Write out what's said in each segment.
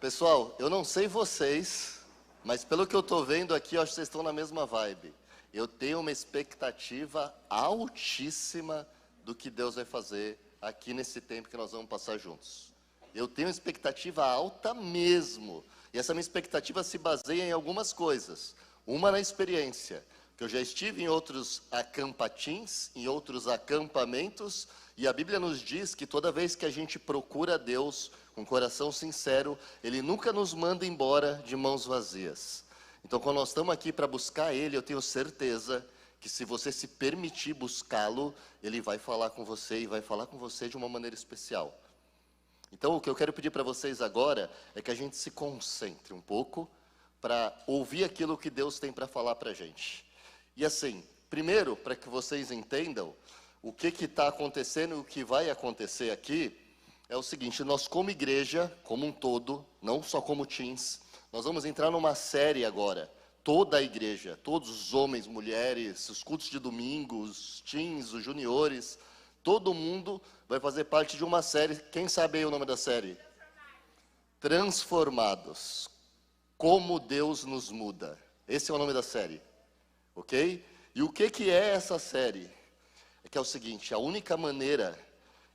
Pessoal, eu não sei vocês, mas pelo que eu estou vendo aqui, eu acho que vocês estão na mesma vibe. Eu tenho uma expectativa altíssima do que Deus vai fazer aqui nesse tempo que nós vamos passar juntos. Eu tenho uma expectativa alta mesmo. E essa minha expectativa se baseia em algumas coisas. Uma na experiência, que eu já estive em outros acampatins, em outros acampamentos, e a Bíblia nos diz que toda vez que a gente procura Deus com coração sincero, Ele nunca nos manda embora de mãos vazias. Então, quando nós estamos aqui para buscar Ele, eu tenho certeza que se você se permitir buscá-lo, Ele vai falar com você e vai falar com você de uma maneira especial. Então, o que eu quero pedir para vocês agora é que a gente se concentre um pouco para ouvir aquilo que Deus tem para falar para a gente. E assim, primeiro, para que vocês entendam o que está acontecendo e o que vai acontecer aqui, é o seguinte: nós como igreja, como um todo, não só como teens, nós vamos entrar numa série agora, toda a igreja, todos os homens, mulheres, os cultos de domingo, os teens, os juniores, todo mundo vai fazer parte de uma série. Quem sabe aí o nome da série? Transformados. Como Deus nos muda. Esse é o nome da série, ok? E o que é essa série? É que é o seguinte: a única maneira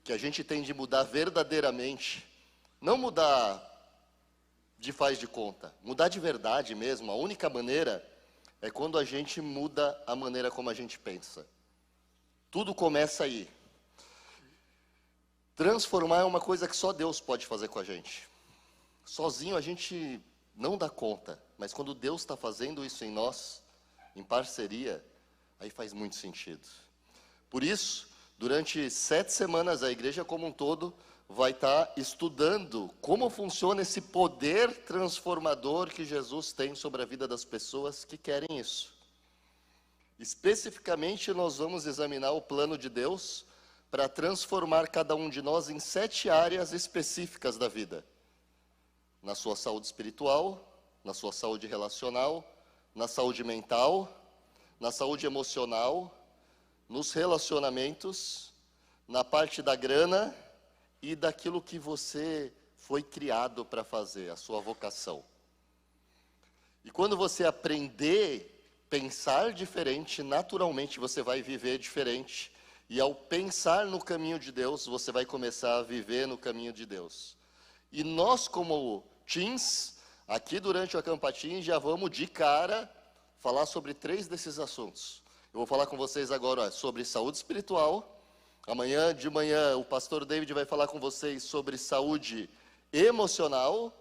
que a gente tem de mudar verdadeiramente, não mudar de faz de conta, mudar de verdade mesmo, a única maneira é quando a gente muda a maneira como a gente pensa. Tudo começa aí. Transformar é uma coisa que só Deus pode fazer com a gente. Sozinho a gente não dá conta, mas quando Deus está fazendo isso em nós, em parceria, aí faz muito sentido. Por isso, durante 7 semanas, a igreja como um todo vai estar estudando como funciona esse poder transformador que Jesus tem sobre a vida das pessoas que querem isso. Especificamente, nós vamos examinar o plano de Deus para transformar cada um de nós em 7 áreas específicas da vida. Na sua saúde espiritual, na sua saúde relacional, na saúde mental, na saúde emocional, nos relacionamentos, na parte da grana e daquilo que você foi criado para fazer, a sua vocação. E quando você aprender a pensar diferente, naturalmente você vai viver diferente. E ao pensar no caminho de Deus, você vai começar a viver no caminho de Deus. E nós, como teens, aqui durante o Acampatim, já vamos de cara falar sobre 3 desses assuntos. Eu vou falar com vocês agora sobre saúde espiritual. Amanhã de manhã o pastor David vai falar com vocês sobre saúde emocional.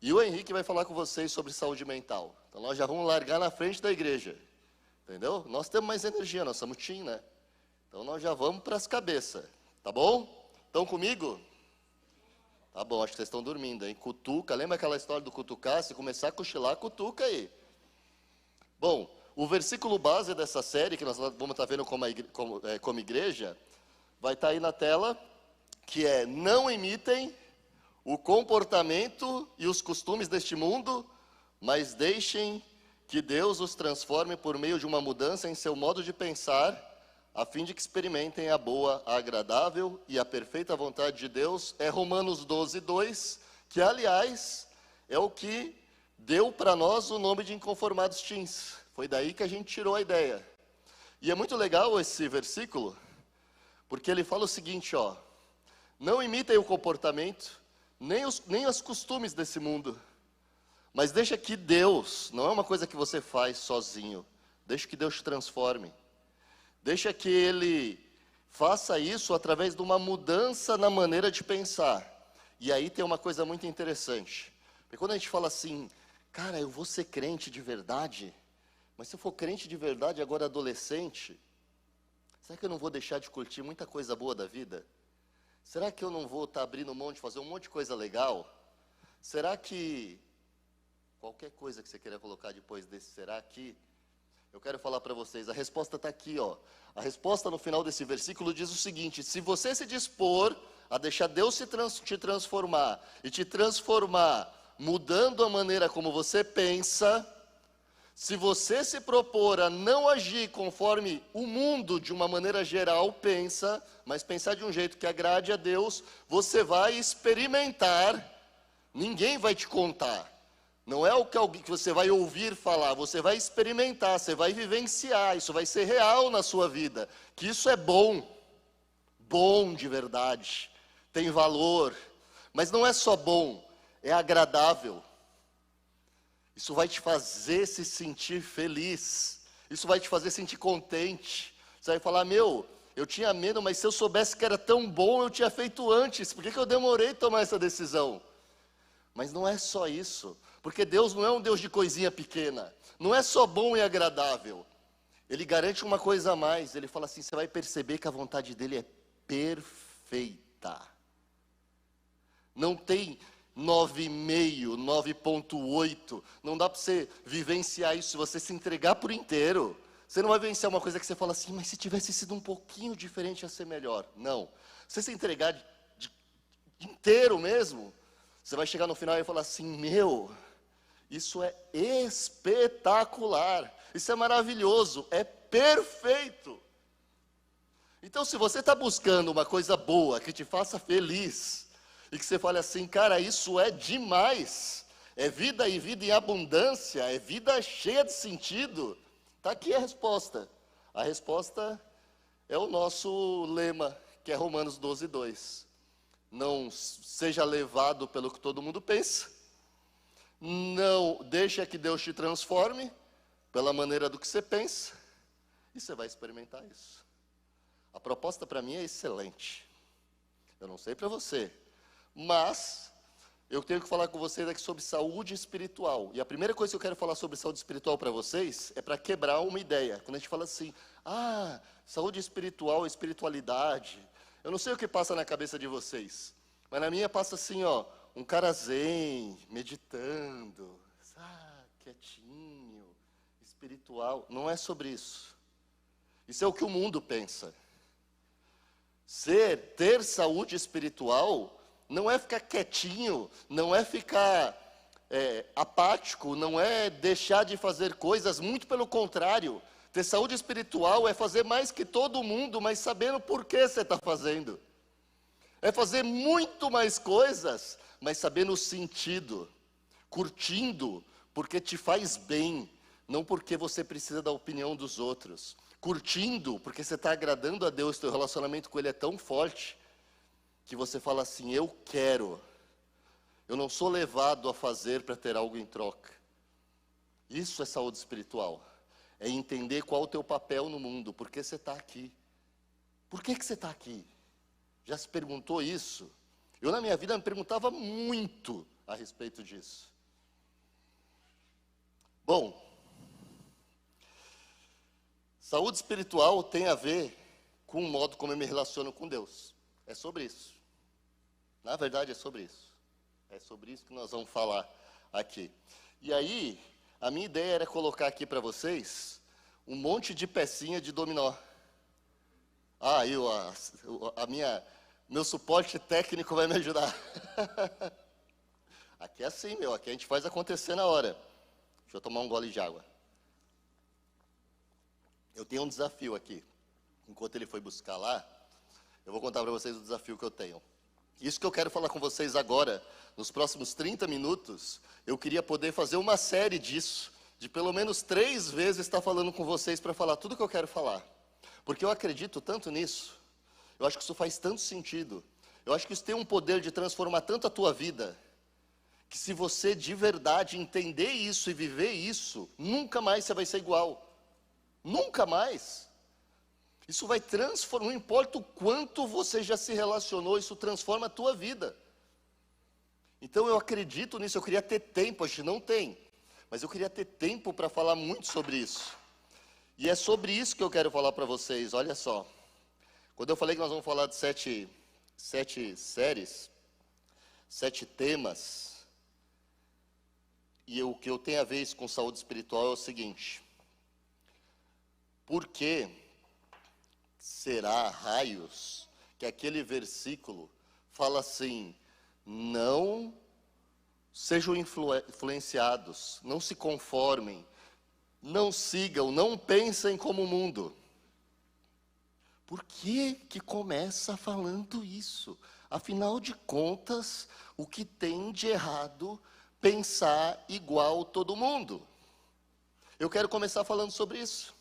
E o Henrique vai falar com vocês sobre saúde mental. Então nós já vamos largar na frente da igreja. Entendeu? Nós temos mais energia, nós somos teen, né? Então nós já vamos para as cabeças. Tá bom? Estão comigo? Tá bom, acho que vocês estão dormindo, hein? Cutuca, lembra aquela história do cutucar? Se começar a cochilar, cutuca aí. Bom, o versículo base dessa série, que nós vamos estar vendo como igreja, vai estar aí na tela, que é: não imitem o comportamento e os costumes deste mundo, mas deixem que Deus os transforme por meio de uma mudança em seu modo de pensar, a fim de que experimentem a boa, a agradável e a perfeita vontade de Deus. É Romanos 12:2, que aliás é o que deu para nós o nome de Inconformados Teens. Foi daí que a gente tirou a ideia. E é muito legal esse versículo, porque ele fala o seguinte, ó: não imitem o comportamento, nem os costumes desse mundo, mas deixa que Deus, não é uma coisa que você faz sozinho, deixa que Deus te transforme. Deixa que Ele faça isso através de uma mudança na maneira de pensar. E aí tem uma coisa muito interessante. Porque quando a gente fala assim, cara, eu vou ser crente de verdade, mas se eu for crente de verdade agora adolescente, será que eu não vou deixar de curtir muita coisa boa da vida? Será que eu não vou estar abrindo mão de fazer um monte de coisa legal? Será que qualquer coisa que você queira colocar depois desse será que... Eu quero falar para vocês, a resposta está aqui, ó. A resposta no final desse versículo diz o seguinte: se você se dispor a deixar Deus te transformar, e te transformar mudando a maneira como você pensa, se você se propor a não agir conforme o mundo de uma maneira geral pensa, mas pensar de um jeito que agrade a Deus, você vai experimentar Ninguém vai te contar. Não é algo que você vai ouvir falar, você vai experimentar, você vai vivenciar, isso vai ser real na sua vida. Que isso é bom, bom de verdade, tem valor. Mas não é só bom, é agradável. Isso vai te fazer se sentir feliz. Isso vai te fazer sentir contente. Você vai falar, eu tinha medo, mas se eu soubesse que era tão bom, eu tinha feito antes. Por que eu demorei a tomar essa decisão? Mas não é só isso. Porque Deus não é um Deus de coisinha pequena. Não é só bom e agradável. Ele garante uma coisa a mais. Ele fala assim, você vai perceber que a vontade dele é perfeita. Não tem 9,5, 9,8. Não dá para você vivenciar isso se você se entregar por inteiro. Você não vai vivenciar uma coisa que você fala assim, mas se tivesse sido um pouquinho diferente ia ser melhor. Não. Se você se entregar inteiro mesmo, você vai chegar no final e falar assim, isso é espetacular. Isso é maravilhoso, é perfeito. Então, se você está buscando uma coisa boa, que te faça feliz, e que você fale assim, cara, isso é demais, é vida e vida em abundância, é vida cheia de sentido, está aqui a resposta. A resposta é o nosso lema, que é Romanos 12:2. Não seja levado pelo que todo mundo pensa, não deixa que Deus te transforme pela maneira do que você pensa, e você vai experimentar isso. A proposta para mim é excelente. Eu não sei para você, mas eu tenho que falar com vocês aqui sobre saúde espiritual. E a primeira coisa que eu quero falar sobre saúde espiritual para vocês é para quebrar uma ideia. Quando a gente fala assim, saúde espiritual, espiritualidade, eu não sei o que passa na cabeça de vocês, mas na minha passa assim, um cara zen, meditando, quietinho, espiritual. Não é sobre isso. Isso é o que o mundo pensa. Ter saúde espiritual não é ficar quietinho, não é ficar apático, não é deixar de fazer coisas, muito pelo contrário. Ter saúde espiritual é fazer mais que todo mundo, mas sabendo por que você está fazendo. É fazer muito mais coisas, mas sabendo o sentido. Curtindo, porque te faz bem, não porque você precisa da opinião dos outros. Curtindo, porque você está agradando a Deus, teu relacionamento com Ele é tão forte, que você fala assim, eu quero. Eu não sou levado a fazer para ter algo em troca. Isso é saúde espiritual. É entender qual é o teu papel no mundo, por que você está aqui. Por que você está aqui? Já se perguntou isso? Eu na minha vida me perguntava muito a respeito disso. Bom, saúde espiritual tem a ver com o modo como eu me relaciono com Deus. É sobre isso. Na verdade é sobre isso. É sobre isso que nós vamos falar aqui. E aí, a minha ideia era colocar aqui para vocês um monte de pecinha de dominó. Meu suporte técnico vai me ajudar. Aqui é assim, aqui a gente faz acontecer na hora. Deixa eu tomar um gole de água. Eu tenho um desafio aqui. Enquanto ele foi buscar lá, eu vou contar para vocês o desafio que eu tenho. Isso que eu quero falar com vocês agora, nos próximos 30 minutos, eu queria poder fazer uma série disso, de pelo menos 3 vezes estar falando com vocês para falar tudo que eu quero falar. Porque eu acredito tanto nisso, eu acho que isso faz tanto sentido, eu acho que isso tem um poder de transformar tanto a tua vida, que se você de verdade entender isso e viver isso, nunca mais você vai ser igual. Nunca mais. Isso vai transformar, não importa o quanto você já se relacionou, isso transforma a tua vida. Então eu acredito nisso, eu queria ter tempo, a gente não tem, mas eu queria ter tempo para falar muito sobre isso. E é sobre isso que eu quero falar para vocês, olha só. Quando eu falei que nós vamos falar de 7 séries, 7 temas, e o que eu tenho a ver isso com saúde espiritual é o seguinte. Por que será, raios, que aquele versículo fala assim, não sejam influenciados, não se conformem, não sigam, não pensem como o mundo. Por que que começa falando isso? Afinal de contas, o que tem de errado pensar igual todo mundo? Eu quero começar falando sobre isso.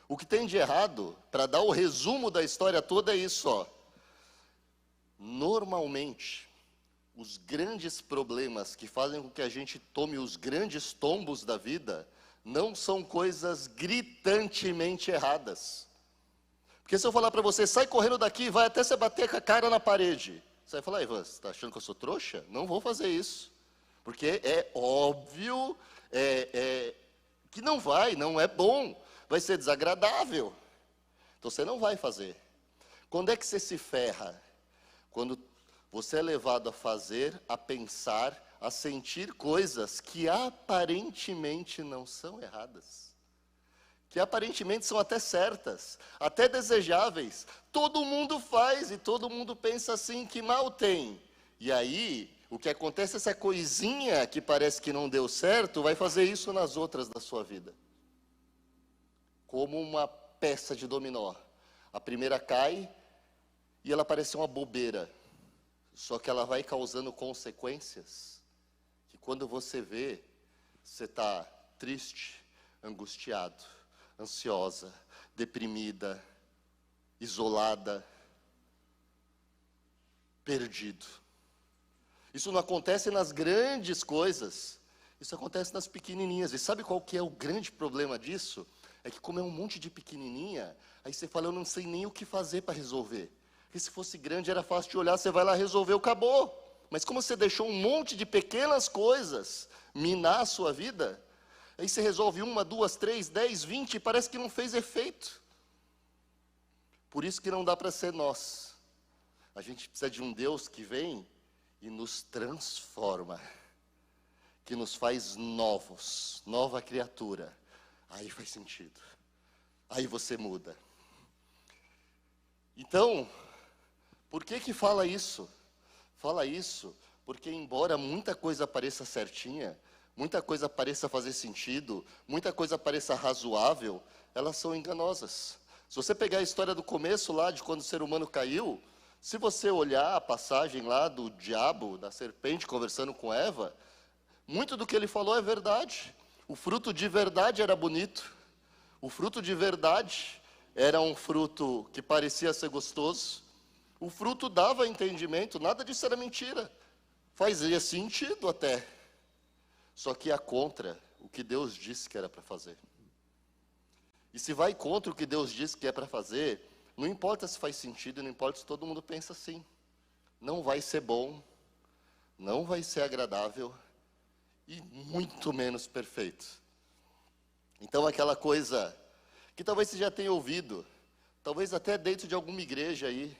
O que tem de errado, para dar o resumo da história toda, é isso, ó. Normalmente, os grandes problemas que fazem com que a gente tome os grandes tombos da vida não são coisas gritantemente erradas. Porque se eu falar para você, sai correndo daqui, vai até você bater com a cara na parede. Você vai falar, Ivan, você está achando que eu sou trouxa? Não vou fazer isso. Porque é óbvio que não é bom, vai ser desagradável. Então você não vai fazer. Quando é que você se ferra? Quando você é levado a fazer, a pensar, a sentir coisas que aparentemente não são erradas. Que aparentemente são até certas, até desejáveis. Todo mundo faz e todo mundo pensa assim, que mal tem. E aí, o que acontece é essa coisinha que parece que não deu certo, vai fazer isso nas outras da sua vida. Como uma peça de dominó. A primeira cai e ela parece uma bobeira. Só que ela vai causando consequências que quando você vê, você está triste, angustiado, ansiosa, deprimida, isolada, perdido. Isso não acontece nas grandes coisas, isso acontece nas pequenininhas. E sabe qual que é o grande problema disso? É que como é um monte de pequenininha, aí você fala, eu não sei nem o que fazer para resolver. Porque se fosse grande era fácil de olhar, você vai lá, resolveu, acabou. Mas como você deixou um monte de pequenas coisas minar a sua vida, aí você resolve 1, 2, 3, 10, 20 e parece que não fez efeito. Por isso que não dá para ser nós. A gente precisa de um Deus que vem e nos transforma, que nos faz novos, nova criatura. Aí faz sentido. Aí você muda. Então, por que que fala isso? Fala isso porque embora muita coisa pareça certinha, muita coisa pareça fazer sentido, muita coisa pareça razoável, elas são enganosas. Se você pegar a história do começo lá, de quando o ser humano caiu, se você olhar a passagem lá do diabo, da serpente conversando com Eva, muito do que ele falou é verdade. O fruto de verdade era bonito. O fruto de verdade era um fruto que parecia ser gostoso. O fruto dava entendimento, nada disso era mentira. Fazia sentido até. Só que ia contra o que Deus disse que era para fazer. E se vai contra o que Deus disse que é para fazer, não importa se faz sentido, não importa se todo mundo pensa assim. Não vai ser bom, não vai ser agradável e muito menos perfeito. Então aquela coisa que talvez você já tenha ouvido, talvez até dentro de alguma igreja aí,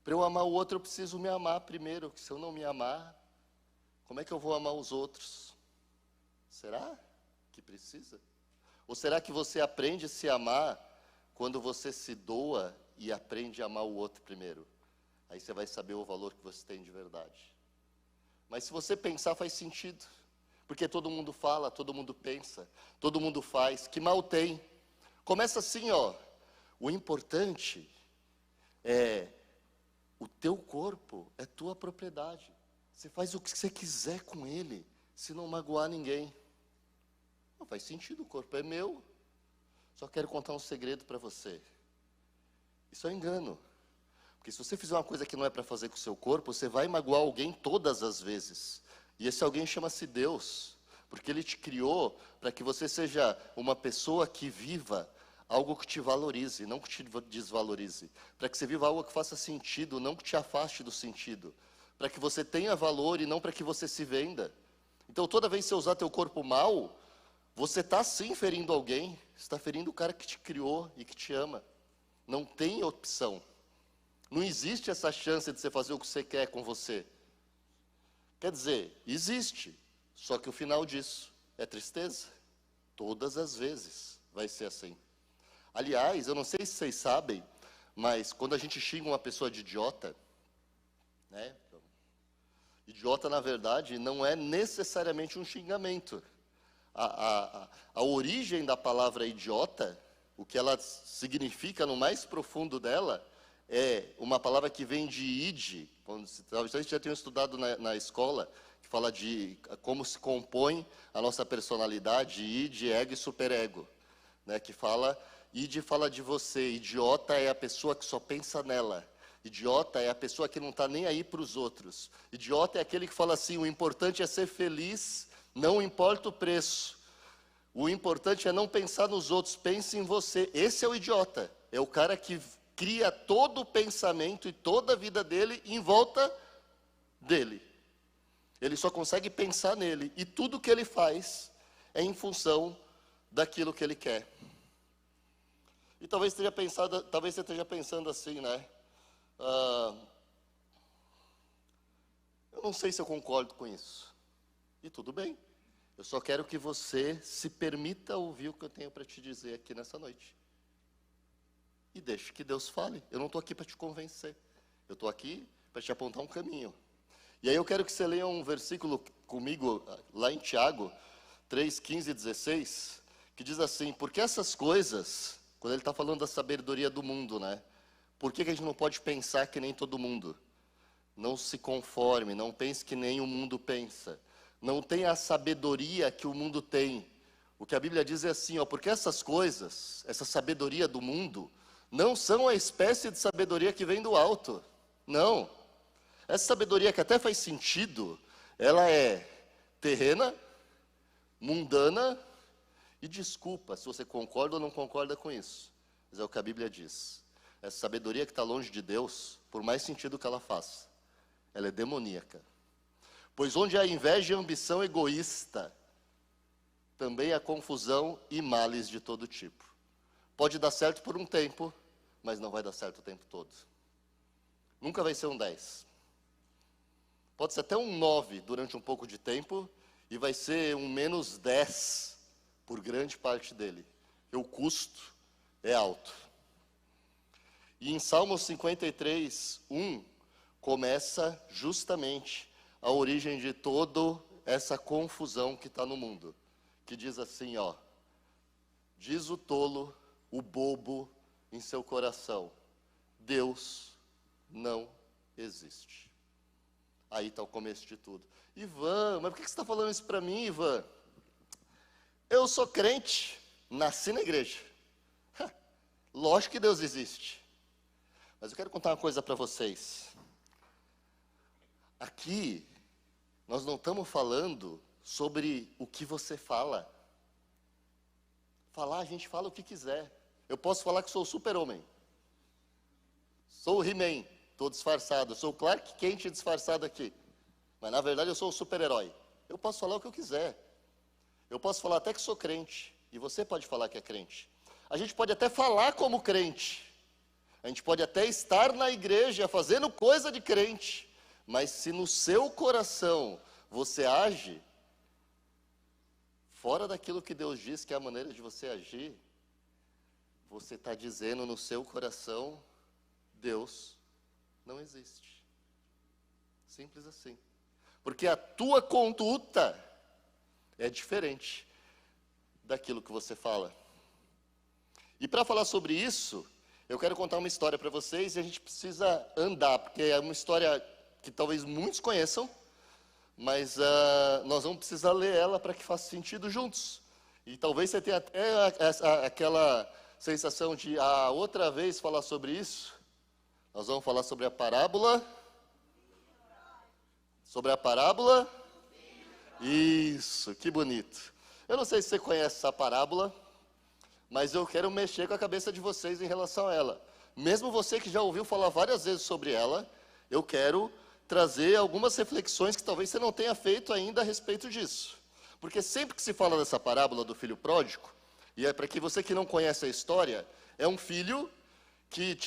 para eu amar o outro eu preciso me amar primeiro, que se eu não me amar, como é que eu vou amar os outros? Será que precisa? Ou será que você aprende a se amar quando você se doa e aprende a amar o outro primeiro? Aí você vai saber o valor que você tem de verdade. Mas se você pensar, faz sentido. Porque todo mundo fala, todo mundo pensa, todo mundo faz. Que mal tem? Começa assim, ó. O importante é o teu corpo, é tua propriedade. Você faz o que você quiser com ele, se não magoar ninguém. Não faz sentido, o corpo é meu. Só quero contar um segredo para você. Isso é um engano. Porque se você fizer uma coisa que não é para fazer com o seu corpo, você vai magoar alguém todas as vezes. E esse alguém chama-se Deus. Porque Ele te criou para que você seja uma pessoa que viva algo que te valorize, não que te desvalorize. Para que você viva algo que faça sentido, não que te afaste do sentido. Para que você tenha valor e não para que você se venda. Então toda vez que você usar teu corpo mal, você está sim ferindo alguém, você está ferindo o cara que te criou e que te ama. Não tem opção. Não existe essa chance de você fazer o que você quer com você. Quer dizer, existe, só que o final disso é tristeza. Todas as vezes vai ser assim. Aliás, eu não sei se vocês sabem, mas quando a gente xinga uma pessoa de idiota, né? Idiota, na verdade, não é necessariamente um xingamento. A origem da palavra idiota, o que ela significa no mais profundo dela, é uma palavra que vem de id, talvez vocês já tenham estudado na escola, que fala de como se compõe a nossa personalidade, id, ego e superego, né, que fala, id fala de você, idiota é a pessoa que só pensa nela, idiota é a pessoa que não está nem aí para os outros, idiota é aquele que fala assim, o importante é ser feliz, não importa o preço, o importante é não pensar nos outros, pense em você, esse é o idiota, é o cara que cria todo o pensamento e toda a vida dele em volta dele. Ele só consegue pensar nele. E tudo que ele faz é em função daquilo que ele quer. E talvez você esteja pensando assim, né? Eu não sei se eu concordo com isso. E tudo bem. Eu só quero que você se permita ouvir o que eu tenho para te dizer aqui nessa noite. E deixe que Deus fale. Eu não estou aqui para te convencer. Eu estou aqui para te apontar um caminho. E aí eu quero que você leia um versículo comigo, lá em Tiago 3, 15 e 16, que diz assim, porque essas coisas, quando ele está falando da sabedoria do mundo, né? Por que a gente não pode pensar que nem todo mundo? Não se conforme, não pense que nem o mundo pensa. Não tenha a sabedoria que o mundo tem. O que a Bíblia diz é assim, ó, porque essas coisas, essa sabedoria do mundo, não são a espécie de sabedoria que vem do alto. Não. Essa sabedoria que até faz sentido, ela é terrena, mundana e desculpa se você concorda ou não concorda com isso. Mas é o que a Bíblia diz. Essa sabedoria que está longe de Deus, por mais sentido que ela faça, ela é demoníaca. Pois onde há inveja e ambição egoísta, também há confusão e males de todo tipo. Pode dar certo por um tempo, mas não vai dar certo o tempo todo. Nunca vai ser um 10. Pode ser até um 9 durante um pouco de tempo, e vai ser um menos 10 por grande parte dele. Porque o custo é alto. E em Salmos 53, 1, começa justamente a origem de toda essa confusão que está no mundo. Que diz assim, ó, diz o tolo, o bobo em seu coração, Deus não existe. Aí está o começo de tudo. Ivan, mas por que você está falando isso para mim, Ivan? Eu sou crente, nasci na igreja. Lógico que Deus existe. Mas eu quero contar uma coisa para vocês. Aqui, nós não estamos falando sobre o que você fala. Falar, a gente fala o que quiser. Eu posso falar que sou o super-homem. Sou o He-Man, estou disfarçado. Sou o Clark Kent disfarçado aqui. Mas, na verdade, eu sou o super-herói. Eu posso falar o que eu quiser. Eu posso falar até que sou crente. E você pode falar que é crente. A gente pode até falar como crente. A gente pode até estar na igreja fazendo coisa de crente. Mas se no seu coração você age fora daquilo que Deus diz que é a maneira de você agir, você está dizendo no seu coração, Deus não existe. Simples assim. Porque a tua conduta é diferente daquilo que você fala. E para falar sobre isso, eu quero contar uma história para vocês, e a gente precisa andar, porque é uma história que talvez muitos conheçam, mas nós vamos precisar ler ela para que faça sentido juntos. E talvez você tenha até aquela sensação de, outra vez falar sobre isso. Nós vamos falar sobre a parábola. Sobre a parábola? Isso, que bonito. Eu não sei se você conhece essa parábola, mas eu quero mexer com a cabeça de vocês em relação a ela. Mesmo você que já ouviu falar várias vezes sobre ela, eu quero trazer algumas reflexões que talvez você não tenha feito ainda a respeito disso. Porque sempre que se fala dessa parábola do filho pródigo, e é para que você que não conhece a história, é um filho que,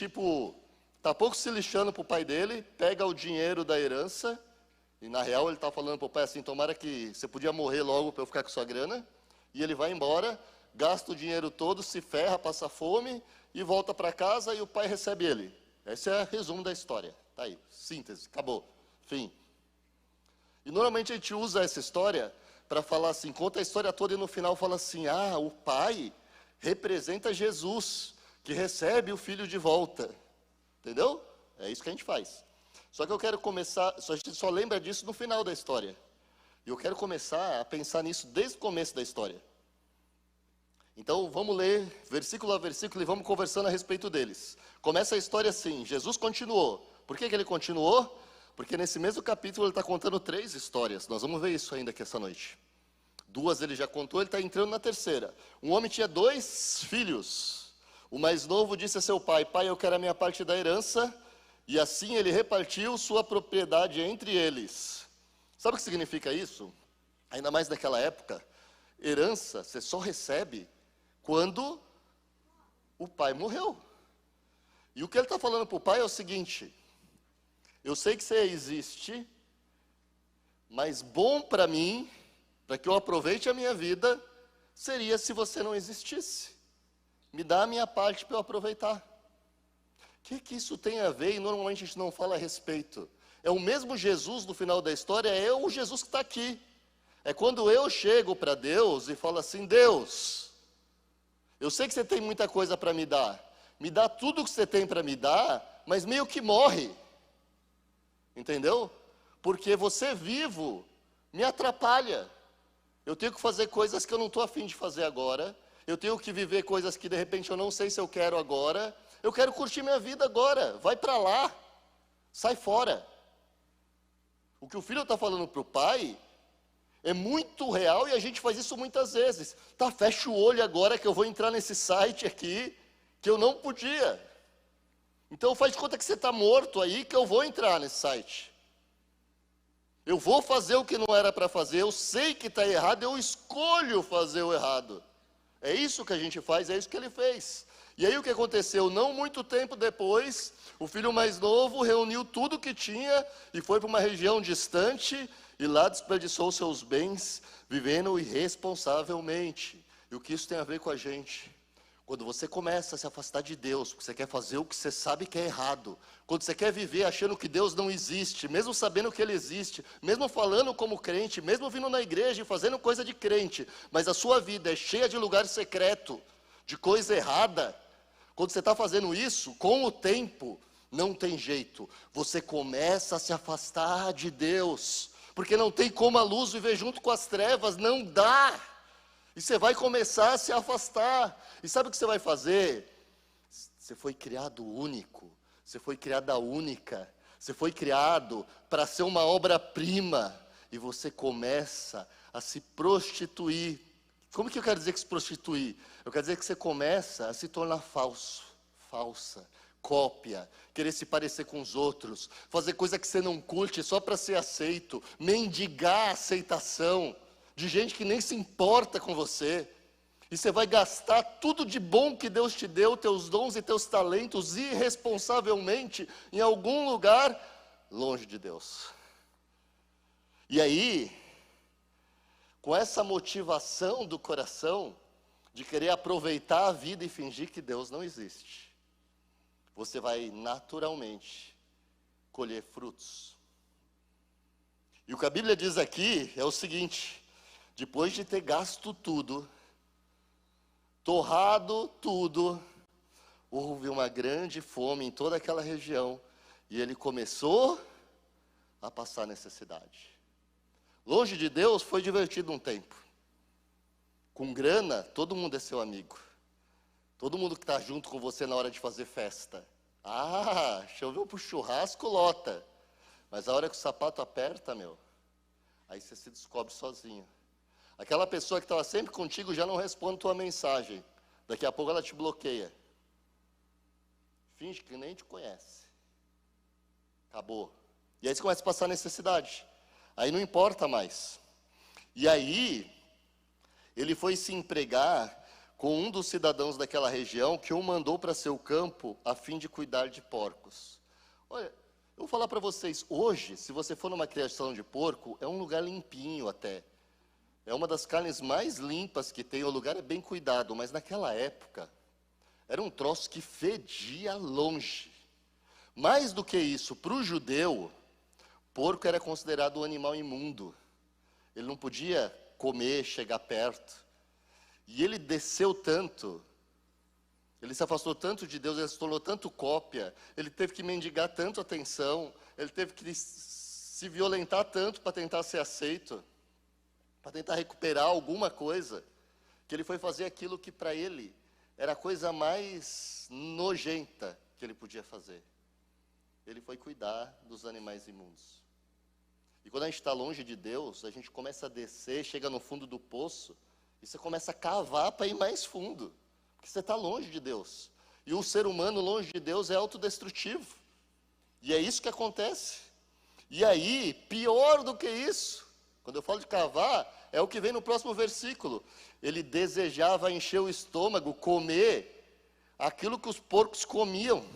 está pouco se lixando para o pai dele, pega o dinheiro da herança, e na real ele está falando para o pai assim, tomara que você podia morrer logo para eu ficar com sua grana, e ele vai embora, gasta o dinheiro todo, se ferra, passa fome, e volta para casa e o pai recebe ele. Esse é o resumo da história. Tá aí, síntese, acabou, fim. E normalmente a gente usa essa história para falar assim, conta a história toda e no final fala assim, o pai, representa Jesus, que recebe o filho de volta. Entendeu? É isso que a gente faz. Só que eu quero começar, a gente só lembra disso no final da história. E eu quero começar a pensar nisso desde o começo da história. Então, vamos ler versículo a versículo e vamos conversando a respeito deles. Começa a história assim, Jesus continuou. Por que ele continuou? Porque nesse mesmo capítulo ele está contando 3 histórias. Nós vamos ver isso ainda aqui essa noite. 2 ele já contou, ele está entrando na terceira. Um homem tinha 2 filhos. O mais novo disse a seu pai, pai, eu quero a minha parte da herança. E assim ele repartiu sua propriedade entre eles. Sabe o que significa isso? Ainda mais naquela época, herança você só recebe quando o pai morreu. E o que ele está falando para o pai é o seguinte, eu sei que você existe, mas bom para mim, para que eu aproveite a minha vida, seria se você não existisse. Me dá a minha parte para eu aproveitar. O que isso tem a ver? E normalmente a gente não fala a respeito. É o mesmo Jesus do final da história, é o Jesus que está aqui. É quando eu chego para Deus e falo assim, Deus, eu sei que você tem muita coisa para me dá tudo que você tem para me dar, mas meio que morre. Entendeu? Porque você vivo me atrapalha. Eu tenho que fazer coisas que eu não estou a fim de fazer agora. Eu tenho que viver coisas que de repente eu não sei se eu quero agora. Eu quero curtir minha vida agora. Vai para lá. Sai fora. O que o filho está falando para o pai é muito real e a gente faz isso muitas vezes. Tá, fecha o olho agora que eu vou entrar nesse site aqui que eu não podia. Então faz de conta que você está morto aí que eu vou entrar nesse site. Eu vou fazer o que não era para fazer, eu sei que está errado, eu escolho fazer o errado. É isso que a gente faz, é isso que ele fez. E aí o que aconteceu? Não muito tempo depois, o filho mais novo reuniu tudo que tinha e foi para uma região distante e lá desperdiçou seus bens, vivendo irresponsavelmente. E o que isso tem a ver com a gente? Quando você começa a se afastar de Deus, porque você quer fazer o que você sabe que é errado, quando você quer viver achando que Deus não existe, mesmo sabendo que Ele existe, mesmo falando como crente, mesmo vindo na igreja e fazendo coisa de crente, mas a sua vida é cheia de lugar secreto, de coisa errada, quando você está fazendo isso, com o tempo, não tem jeito, você começa a se afastar de Deus, porque não tem como a luz viver junto com as trevas, não dá. E você vai começar a se afastar. E sabe o que você vai fazer? Você foi criado único. Você foi criada única. Você foi criado para ser uma obra-prima. E você começa a se prostituir. Como que eu quero dizer que se prostituir? Eu quero dizer que você começa a se tornar falso, falsa, cópia, querer se parecer com os outros, fazer coisa que você não curte só para ser aceito, mendigar aceitação de gente que nem se importa com você, e você vai gastar tudo de bom que Deus te deu, teus dons e teus talentos, irresponsavelmente, em algum lugar longe de Deus. E aí, com essa motivação do coração, de querer aproveitar a vida e fingir que Deus não existe, você vai naturalmente colher frutos. E o que a Bíblia diz aqui é o seguinte: depois de ter gasto tudo, torrado tudo, houve uma grande fome em toda aquela região, e ele começou a passar necessidade. Longe de Deus, foi divertido um tempo. Com grana, todo mundo é seu amigo. Todo mundo que está junto com você na hora de fazer festa. Ah, choveu pro churrasco, lota. Mas a hora que o sapato aperta, aí você se descobre sozinho. Aquela pessoa que estava sempre contigo já não responde tua mensagem. Daqui a pouco ela te bloqueia. Finge que nem te conhece. Acabou. E aí você começa a passar necessidade. Aí não importa mais. E aí, ele foi se empregar com um dos cidadãos daquela região que o mandou para seu campo a fim de cuidar de porcos. Olha, eu vou falar para vocês, hoje, se você for numa criação de porco, é um lugar limpinho até. É uma das carnes mais limpas que tem, o lugar é bem cuidado, mas naquela época, era um troço que fedia longe. Mais do que isso, para o judeu, porco era considerado um animal imundo. Ele não podia comer, chegar perto. E ele desceu tanto, ele se afastou tanto de Deus, ele se tornou tanto cópia, ele teve que mendigar tanto atenção, ele teve que se violentar tanto para tentar ser aceito, para tentar recuperar alguma coisa, que ele foi fazer aquilo que para ele era a coisa mais nojenta que ele podia fazer. Ele foi cuidar dos animais imundos. E quando a gente está longe de Deus, a gente começa a descer, chega no fundo do poço, e você começa a cavar para ir mais fundo, porque você está longe de Deus. E o ser humano longe de Deus é autodestrutivo. E é isso que acontece. E aí, pior do que isso, quando eu falo de cavar, é o que vem no próximo versículo. Ele desejava encher o estômago, comer aquilo que os porcos comiam.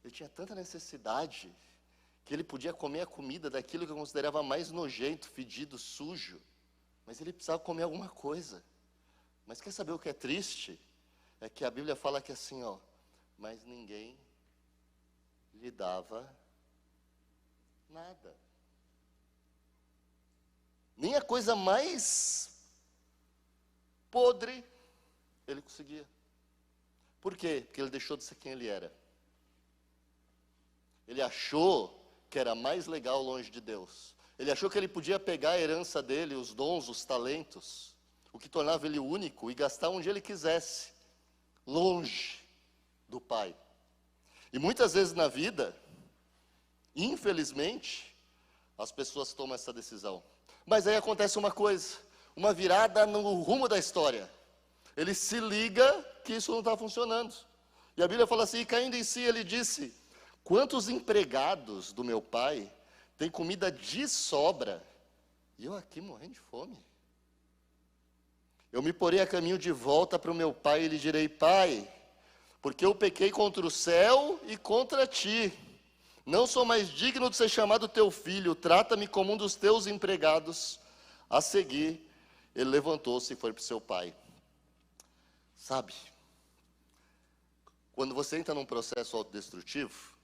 Ele tinha tanta necessidade que ele podia comer a comida daquilo que eu considerava mais nojento, fedido, sujo. Mas ele precisava comer alguma coisa. Mas quer saber o que é triste? É que a Bíblia fala que assim, ó, mas ninguém lhe dava nada. Nem a coisa mais podre ele conseguia. Por quê? Porque ele deixou de ser quem ele era. Ele achou que era mais legal longe de Deus. Ele achou que ele podia pegar a herança dele, os dons, os talentos, o que tornava ele único, e gastar onde ele quisesse, longe do Pai. E muitas vezes na vida, infelizmente, as pessoas tomam essa decisão. Mas aí acontece uma coisa, uma virada no rumo da história. Ele se liga que isso não está funcionando. E a Bíblia fala assim, e caindo em si, ele disse: quantos empregados do meu pai têm comida de sobra, e eu aqui morrendo de fome? Eu me porei a caminho de volta para o meu pai e lhe direi: pai, porque eu pequei contra o céu e contra ti. Não sou mais digno de ser chamado teu filho, trata-me como um dos teus empregados. A seguir, ele levantou-se e foi para o seu pai. Sabe, quando você entra num processo autodestrutivo,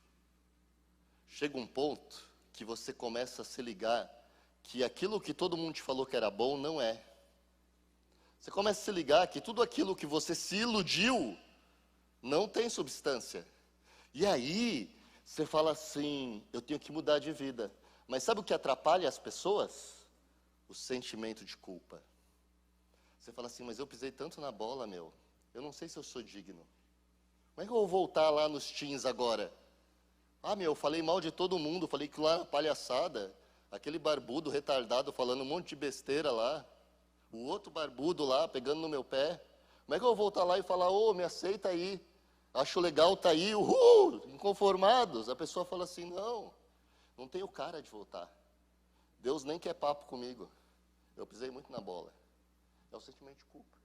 chega um ponto que você começa a se ligar que aquilo que todo mundo te falou que era bom, não é. Você começa a se ligar que tudo aquilo que você se iludiu, não tem substância. E aí, você fala assim, eu tenho que mudar de vida. Mas sabe o que atrapalha as pessoas? O sentimento de culpa. Você fala assim, mas eu pisei tanto na bola, meu. Eu não sei se eu sou digno. Como é que eu vou voltar lá nos teens agora? Ah, meu, eu falei mal de todo mundo, falei que lá era palhaçada. Aquele barbudo retardado falando um monte de besteira lá. O outro barbudo lá, pegando no meu pé. Como é que eu vou voltar lá e falar, ô, me aceita aí. Acho legal, tá aí, inconformados. A pessoa fala assim, não tenho cara de voltar. Deus nem quer papo comigo. Eu pisei muito na bola. É o sentimento de culpa.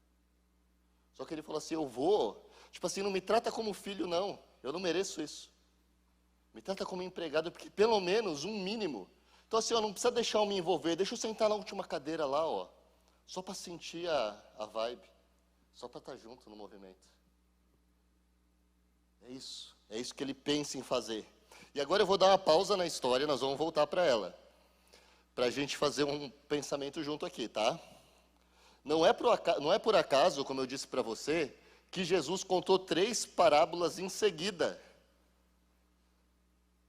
Só que ele falou assim, eu vou. Tipo assim, não me trata como filho, não. Eu não mereço isso. Me trata como empregado, porque pelo menos um mínimo. Então assim, ó, não precisa deixar eu me envolver. Deixa eu sentar na última cadeira lá, ó. Só para sentir a vibe. Só para estar junto no movimento. É isso que ele pensa em fazer. E agora eu vou dar uma pausa na história, nós vamos voltar para ela. Para a gente fazer um pensamento junto aqui, tá? Não é por acaso, como eu disse para você, que Jesus contou 3 parábolas em seguida.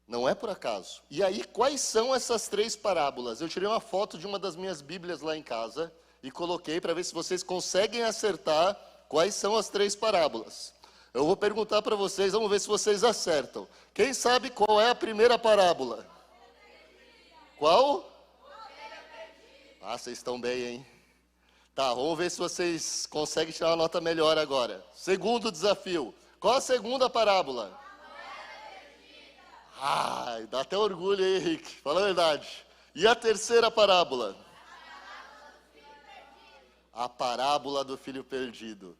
Não é por acaso. E aí, quais são essas 3 parábolas? Eu tirei uma foto de uma das minhas Bíblias lá em casa e coloquei para ver se vocês conseguem acertar quais são as 3 parábolas. Eu vou perguntar para vocês, vamos ver se vocês acertam. Quem sabe qual é a primeira parábola? Qual? Ah, vocês estão bem, hein? Tá, vamos ver se vocês conseguem tirar uma nota melhor agora. Segundo desafio. Qual a segunda parábola? Ai, dá até orgulho aí, Henrique. Fala a verdade. E a terceira parábola? A parábola do filho perdido.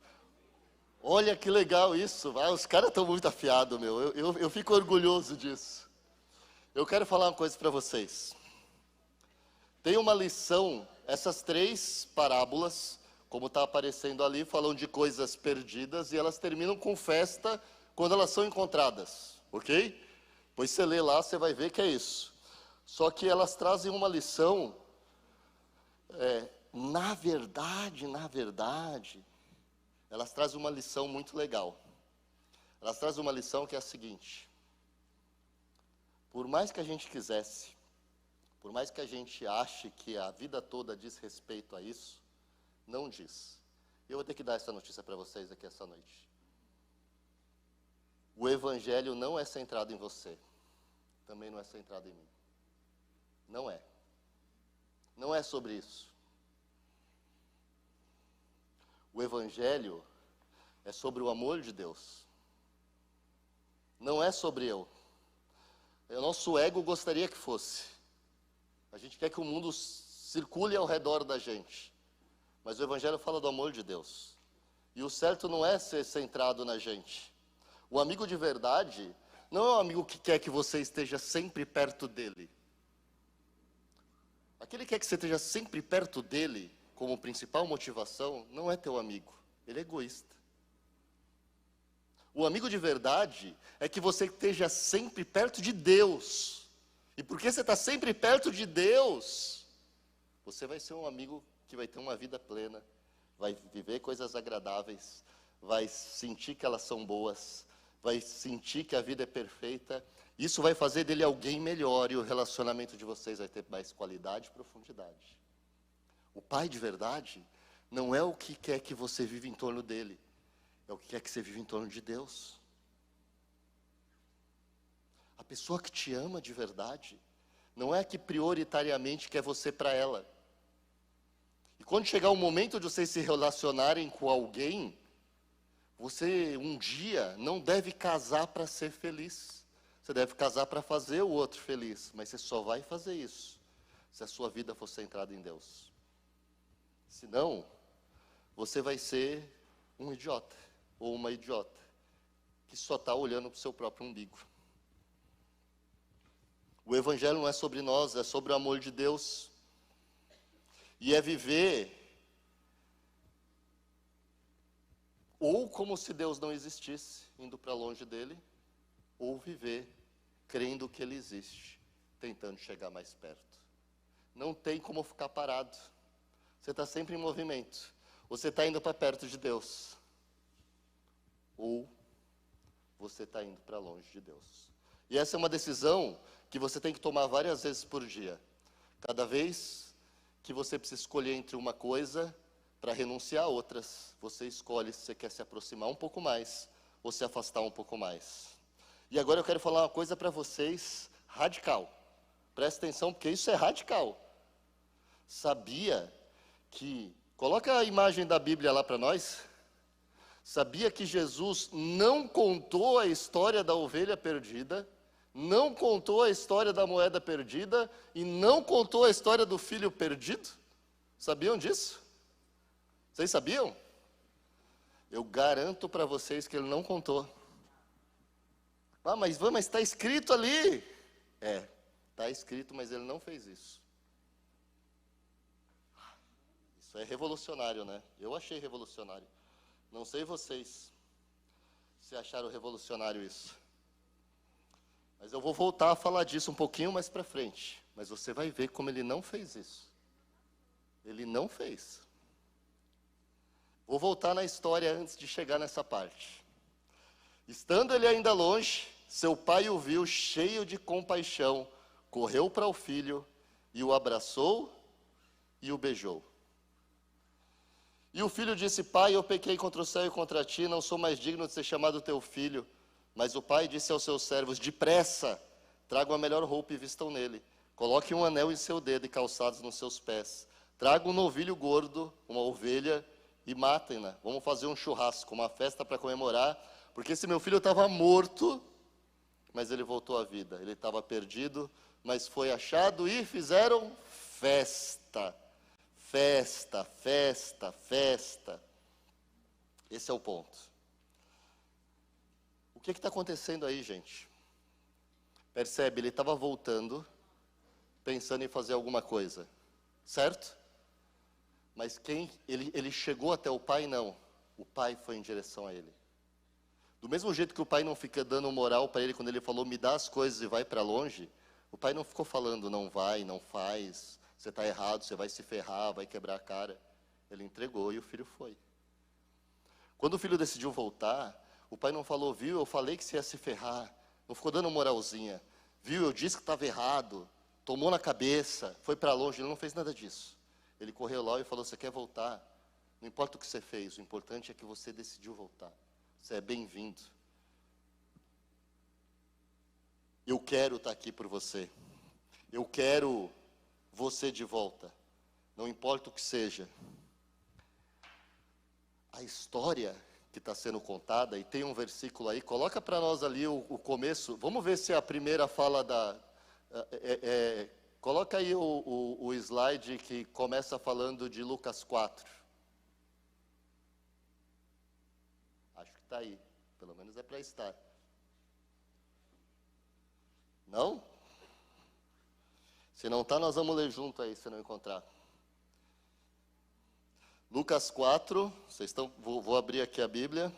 Olha que legal isso. Ah, os caras estão muito afiados, meu. Eu fico orgulhoso disso. Eu quero falar uma coisa para vocês. Tem uma lição, essas 3 parábolas, como está aparecendo ali, falam de coisas perdidas e elas terminam com festa quando elas são encontradas, ok? Pois você lê lá, você vai ver que é isso. Só que elas trazem uma lição na verdade, elas trazem uma lição muito legal. Elas trazem uma lição que é a seguinte: por mais que a gente quisesse, por mais que a gente ache que a vida toda diz respeito a isso, não diz. Eu vou ter que dar essa notícia para vocês aqui essa noite. O Evangelho não é centrado em você, também não é centrado em mim. Não é. Não é sobre isso. O Evangelho é sobre o amor de Deus. Não é sobre eu. O nosso ego gostaria que fosse. A gente quer que o mundo circule ao redor da gente. Mas o Evangelho fala do amor de Deus. E o certo não é ser centrado na gente. O amigo de verdade não é um amigo que quer que você esteja sempre perto dele. Aquele que quer que você esteja sempre perto dele, como principal motivação, não é teu amigo. Ele é egoísta. O amigo de verdade é que você esteja sempre perto de Deus. E porque você está sempre perto de Deus, você vai ser um amigo que vai ter uma vida plena, vai viver coisas agradáveis, vai sentir que elas são boas, vai sentir que a vida é perfeita. Isso vai fazer dele alguém melhor e o relacionamento de vocês vai ter mais qualidade e profundidade. O pai de verdade não é o que quer que você viva em torno dele, é o que quer que você viva em torno de Deus. A pessoa que te ama de verdade não é a que prioritariamente quer você para ela. E quando chegar o momento de vocês se relacionarem com alguém, você um dia não deve casar para ser feliz. Você deve casar para fazer o outro feliz, mas você só vai fazer isso se a sua vida for centrada em Deus. Senão, você vai ser um idiota ou uma idiota que só está olhando para o seu próprio umbigo. O Evangelho não é sobre nós, é sobre o amor de Deus. E é viver ou como se Deus não existisse, indo para longe dele, ou viver crendo que ele existe, tentando chegar mais perto. Não tem como ficar parado. Você está sempre em movimento. Você está indo para perto de Deus, ou você está indo para longe de Deus. E essa é uma decisão que você tem que tomar várias vezes por dia. Cada vez que você precisa escolher entre uma coisa para renunciar a outras, você escolhe se você quer se aproximar um pouco mais ou se afastar um pouco mais. E agora eu quero falar uma coisa para vocês radical. Presta atenção, porque isso é radical. Sabia que... Coloca a imagem da Bíblia lá para nós. Sabia que Jesus não contou a história da ovelha perdida, não contou a história da moeda perdida e não contou a história do filho perdido? Sabiam disso? Vocês sabiam? Eu garanto para vocês que ele não contou. Ah, mas está escrito ali. É, está escrito, mas ele não fez isso. Isso é revolucionário, né? Eu achei revolucionário. Não sei vocês se acharam revolucionário isso. Mas eu vou voltar a falar disso um pouquinho mais para frente. Mas você vai ver como ele não fez isso. Ele não fez. Vou voltar na história antes de chegar nessa parte. Estando ele ainda longe, seu pai o viu cheio de compaixão, correu para o filho e o abraçou e o beijou. E o filho disse: pai, eu pequei contra o céu e contra ti, não sou mais digno de ser chamado teu filho. Mas o pai disse aos seus servos: depressa, tragam a melhor roupa e vistam nele. Coloquem um anel em seu dedo e calçados nos seus pés. Tragam um novilho gordo, uma ovelha, e matem-na. Vamos fazer um churrasco, uma festa para comemorar, porque esse meu filho estava morto, mas ele voltou à vida. Ele estava perdido, mas foi achado e fizeram festa. Festa, festa, festa. Esse é o ponto. O que está acontecendo aí, gente? Percebe, ele estava voltando, pensando em fazer alguma coisa, certo? Mas ele chegou até o pai? Não. O pai foi em direção a ele. Do mesmo jeito que o pai não fica dando moral para ele quando ele falou, me dá as coisas e vai para longe, o pai não ficou falando, não vai, não faz, Você está errado, você vai se ferrar, vai quebrar a cara. Ele entregou e o filho foi. Quando o filho decidiu voltar, o pai não falou, viu, eu falei que você ia se ferrar. Não ficou dando moralzinha. Viu, eu disse que estava errado. Tomou na cabeça, foi para longe. Ele não fez nada disso. Ele correu lá e falou, você quer voltar? Não importa o que você fez, o importante é que você decidiu voltar. Você é bem-vindo. Eu quero estar aqui por você. Eu quero você de volta. Não importa o que seja. A história que está sendo contada, e tem um versículo aí, coloca para nós ali o começo. Vamos ver se a primeira fala da... coloca aí o slide que começa falando de Lucas 4. Acho que está aí. Pelo menos é para estar. Não? Se não está, nós vamos ler junto aí, se não encontrar. Lucas 4, vocês estão, vou abrir aqui a Bíblia.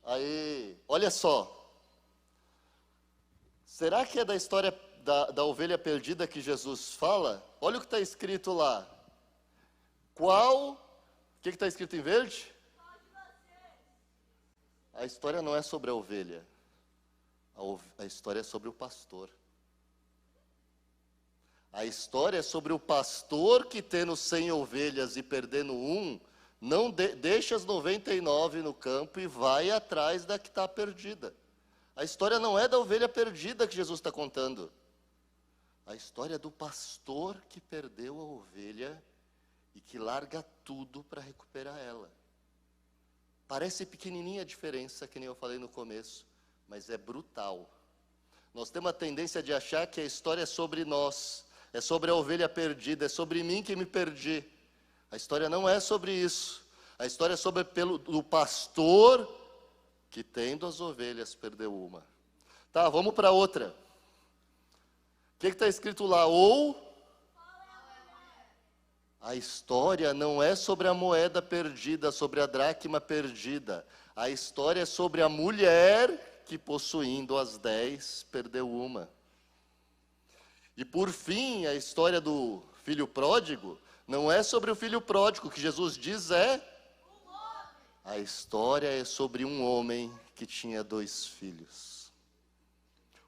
Aí, olha só. Será que é da história da ovelha perdida que Jesus fala? Olha o que está escrito lá. O que está escrito em verde? A história não é sobre a ovelha. A história é sobre o pastor. A história é sobre o pastor que, tendo 100 ovelhas e perdendo um, não deixa as 99 no campo e vai atrás da que está perdida. A história não é da ovelha perdida que Jesus está contando. A história é do pastor que perdeu a ovelha e que larga tudo para recuperar ela. Parece pequenininha a diferença, que nem eu falei no começo, mas é brutal. Nós temos a tendência de achar que a história é sobre nós, é sobre a ovelha perdida, é sobre mim que me perdi. A história não é sobre isso. A história é sobre o pastor que, tendo as ovelhas, perdeu uma. Tá, vamos para outra. O que está escrito lá? A história não é sobre a moeda perdida, sobre a dracma perdida. A história é sobre a mulher que, possuindo as 10, perdeu uma. E por fim, a história do filho pródigo não é sobre o filho pródigo, que Jesus diz a história é sobre um homem que tinha 2 filhos.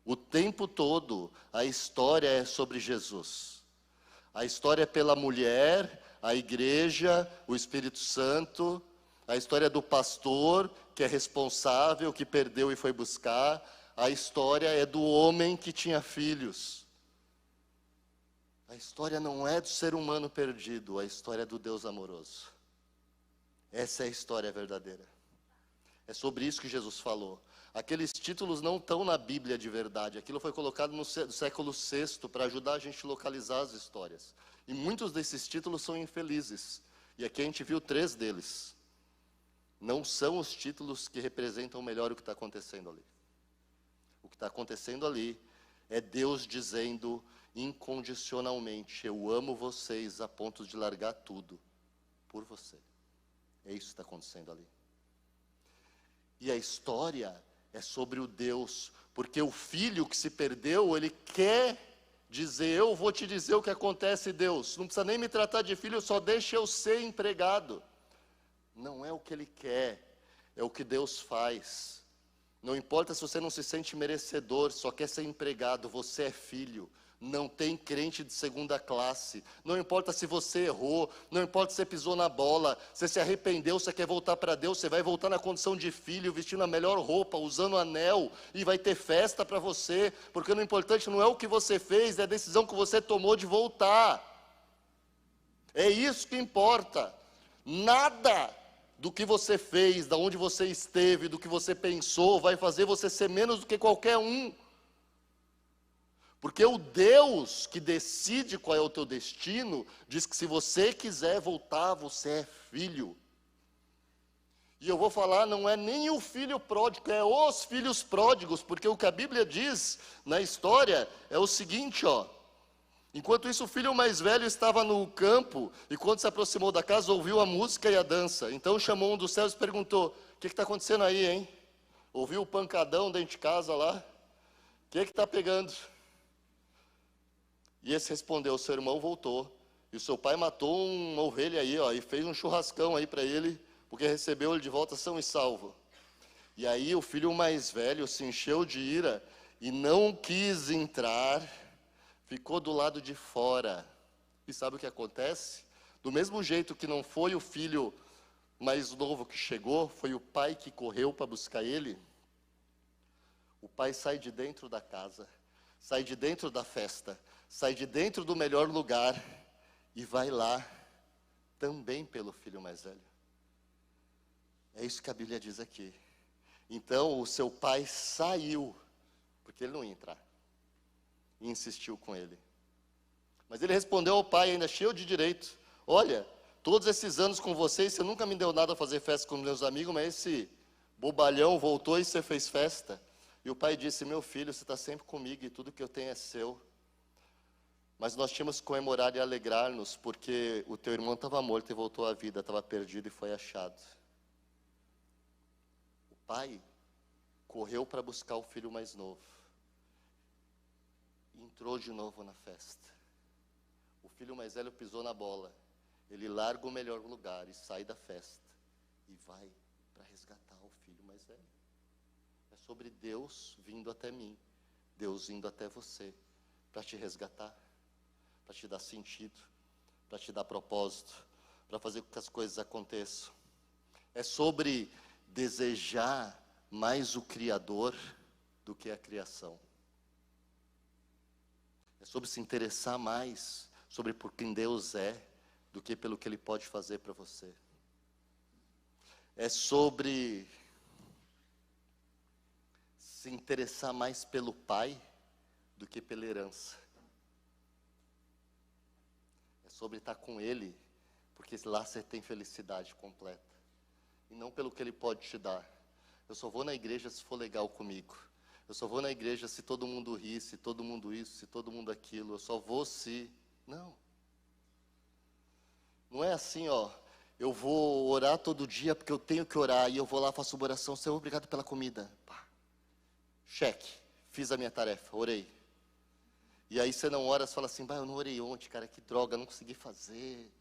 O tempo todo, a história é sobre Jesus. A história é pela mulher, a igreja, o Espírito Santo. A história do pastor, que é responsável, que perdeu e foi buscar. A história é do homem que tinha filhos. A história não é do ser humano perdido, a história é do Deus amoroso. Essa é a história verdadeira. É sobre isso que Jesus falou. Aqueles títulos não estão na Bíblia de verdade. Aquilo foi colocado no século VI para ajudar a gente a localizar as histórias. E muitos desses títulos são infelizes. E aqui a gente viu 3 deles. Não são os títulos que representam melhor o que está acontecendo ali. O que está acontecendo ali é Deus dizendo incondicionalmente, eu amo vocês a ponto de largar tudo por você. É isso que está acontecendo ali. E a história é sobre o Deus, porque o filho que se perdeu, ele quer dizer, eu vou te dizer o que acontece, Deus. Não precisa nem me tratar de filho, só deixa eu ser empregado. Não é o que ele quer, é o que Deus faz. Não importa se você não se sente merecedor, só quer ser empregado, você é filho. Não tem crente de segunda classe. Não importa se você errou, não importa se você pisou na bola, você se arrependeu, você quer voltar para Deus, você vai voltar na condição de filho, vestindo a melhor roupa, usando anel, e vai ter festa para você, porque o importante não é o que você fez, é a decisão que você tomou de voltar. É isso que importa. Nada do que você fez, da onde você esteve, do que você pensou, vai fazer você ser menos do que qualquer um. Porque o Deus que decide qual é o teu destino, diz que se você quiser voltar, você é filho. E eu vou falar, não é nem o filho pródigo, é os filhos pródigos, porque o que a Bíblia diz na história é o seguinte, ó. Enquanto isso, o filho mais velho estava no campo, e quando se aproximou da casa, ouviu a música e a dança. Então chamou um dos céus e perguntou, o que está acontecendo aí, hein? Ouviu o pancadão dentro de casa lá? O que está pegando? E esse respondeu: seu irmão voltou, e o seu pai matou uma ovelha aí, ó, e fez um churrascão aí para ele, porque recebeu ele de volta são e salvo. E aí o filho mais velho se encheu de ira e não quis entrar, ficou do lado de fora. E sabe o que acontece? Do mesmo jeito que não foi o filho mais novo que chegou, foi o pai que correu para buscar ele. O pai sai de dentro da casa, sai de dentro da festa, sai de dentro do melhor lugar e vai lá também pelo filho mais velho. É isso que a Bíblia diz aqui. Então o seu pai saiu, porque ele não ia entrar, e insistiu com ele. Mas ele respondeu ao pai, ainda cheio de direito: olha, todos esses anos com vocês, você nunca me deu nada a fazer festa com meus amigos, mas esse bobalhão voltou e você fez festa. E o pai disse: meu filho, você está sempre comigo e tudo que eu tenho é seu. Mas nós tínhamos que comemorar e alegrar-nos, porque o teu irmão estava morto e voltou à vida, estava perdido e foi achado. O pai correu para buscar o filho mais novo. E entrou de novo na festa. O filho mais velho pisou na bola. Ele larga o melhor lugar e sai da festa. E vai para resgatar o filho mais velho. É sobre Deus vindo até mim. Deus vindo até você. Para te resgatar. Para te dar sentido. Para te dar propósito. Para fazer com que as coisas aconteçam. É sobre desejar mais o Criador do que a criação. É sobre se interessar mais sobre por quem Deus é do que pelo que Ele pode fazer para você. É sobre se interessar mais pelo Pai do que pela herança. É sobre estar com Ele, porque lá você tem felicidade completa. E não pelo que Ele pode te dar. Eu só vou na igreja se for legal comigo. Eu só vou na igreja se todo mundo ri, se todo mundo isso, se todo mundo aquilo. Eu só vou se... Não. Não é assim, ó. Eu vou orar todo dia porque eu tenho que orar. E eu vou lá, faço uma oração. Senhor, obrigado pela comida. Pá. Cheque. Fiz a minha tarefa, orei. E aí você não ora, você fala assim: bah, eu não orei ontem, cara, que droga, não consegui fazer.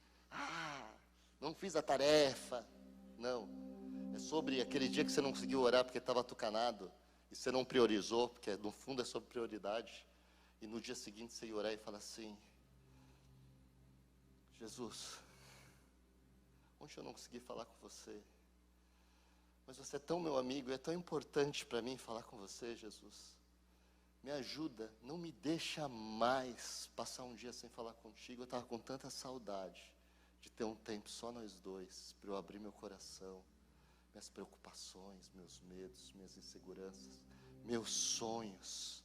Não fiz a tarefa. Não. É sobre aquele dia que você não conseguiu orar porque estava atucanado. E você não priorizou, porque no fundo é sobre prioridade. E no dia seguinte você ia orar e falar assim: Jesus, ontem eu não consegui falar com você. Mas você é tão meu amigo, é tão importante para mim falar com você, Jesus. Me ajuda, não me deixa mais passar um dia sem falar contigo. Eu estava com tanta saudade de ter um tempo só nós dois, para eu abrir meu coração, minhas preocupações, meus medos, minhas inseguranças, meus sonhos.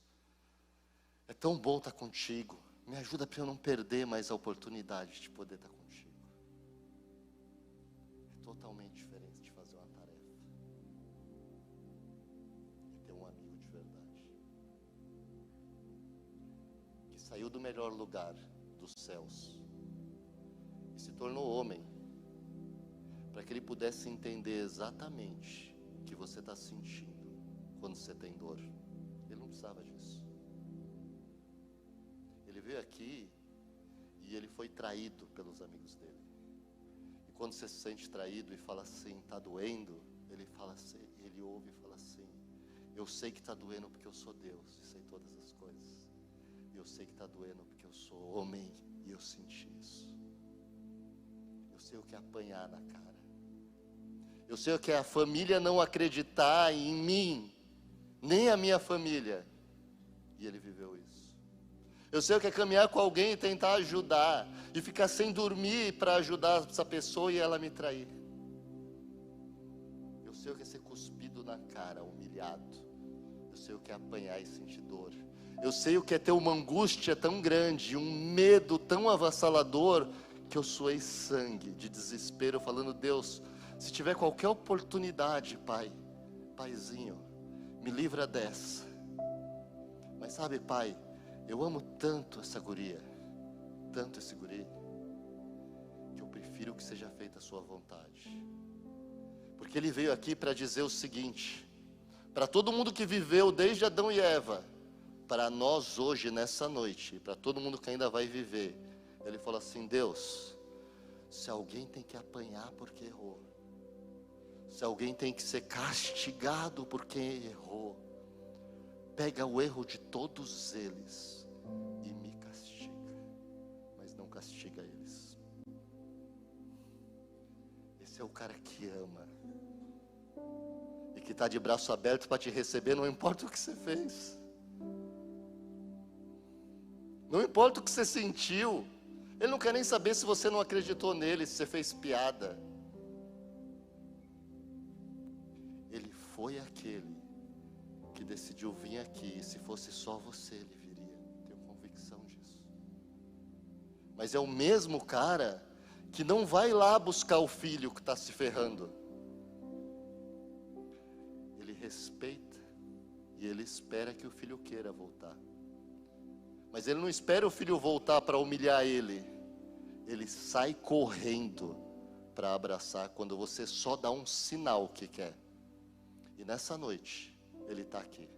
É tão bom estar contigo. Me ajuda para eu não perder mais a oportunidade de poder estar contigo. É totalmente diferente de fazer uma tarefa e ter um amigo de verdade, que saiu do melhor lugar dos céus e se tornou homem, para que ele pudesse entender exatamente o que você está sentindo quando você tem dor. Ele não precisava disso. Ele veio aqui e ele foi traído pelos amigos dele. E quando você se sente traído e fala assim: está doendo, ele fala assim, ele ouve e fala assim: eu sei que está doendo porque eu sou Deus e sei todas as coisas. Eu sei que está doendo porque eu sou homem e eu senti isso. Eu sei o que é apanhar na cara. Eu sei o que é a família não acreditar em mim, nem a minha família. E ele viveu isso. Eu sei o que é caminhar com alguém e tentar ajudar, e ficar sem dormir para ajudar essa pessoa e ela me trair. Eu sei o que é ser cuspido na cara, humilhado. Eu sei o que é apanhar e sentir dor. Eu sei o que é ter uma angústia tão grande, um medo tão avassalador, que eu suei sangue de desespero, falando: Deus, se tiver qualquer oportunidade, Pai, Paizinho, me livra dessa. Mas sabe, Pai, eu amo tanto essa guria, tanto esse guri, que eu prefiro que seja feita a sua vontade. Porque ele veio aqui para dizer o seguinte, para todo mundo que viveu desde Adão e Eva, para nós hoje, nessa noite, para todo mundo que ainda vai viver, ele falou assim: Deus, se alguém tem que apanhar porque errou, se alguém tem que ser castigado porque errou, pega o erro de todos eles e me castiga, mas não castiga eles. Esse é o cara que ama e que está de braço aberto para te receber, não importa o que você fez, não importa o que você sentiu. Ele não quer nem saber se você não acreditou nele, se você fez piada. Ele foi aquele que decidiu vir aqui, e se fosse só você, ele viria. Tenho convicção disso. Mas é o mesmo cara que não vai lá buscar o filho que está se ferrando. Ele respeita e ele espera que o filho queira voltar. Mas ele não espera o filho voltar para humilhar ele. Ele sai correndo para abraçar quando você só dá um sinal que quer. E nessa noite, ele está aqui.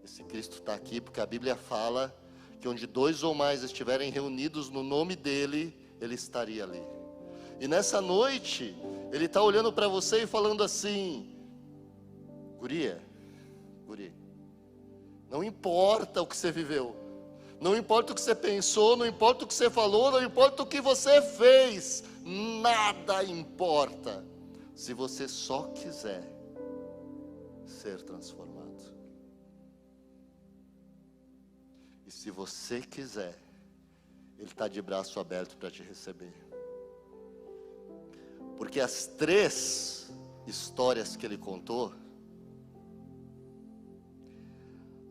Esse Cristo está aqui porque a Bíblia fala que onde 2 ou mais estiverem reunidos no nome dele, ele estaria ali. E nessa noite, ele está olhando para você e falando assim: guria, guri, não importa o que você viveu, não importa o que você pensou, não importa o que você falou, não importa o que você fez, nada importa, se você só quiser ser transformado. E se você quiser, ele está de braço aberto para te receber. Porque as 3 histórias que ele contou,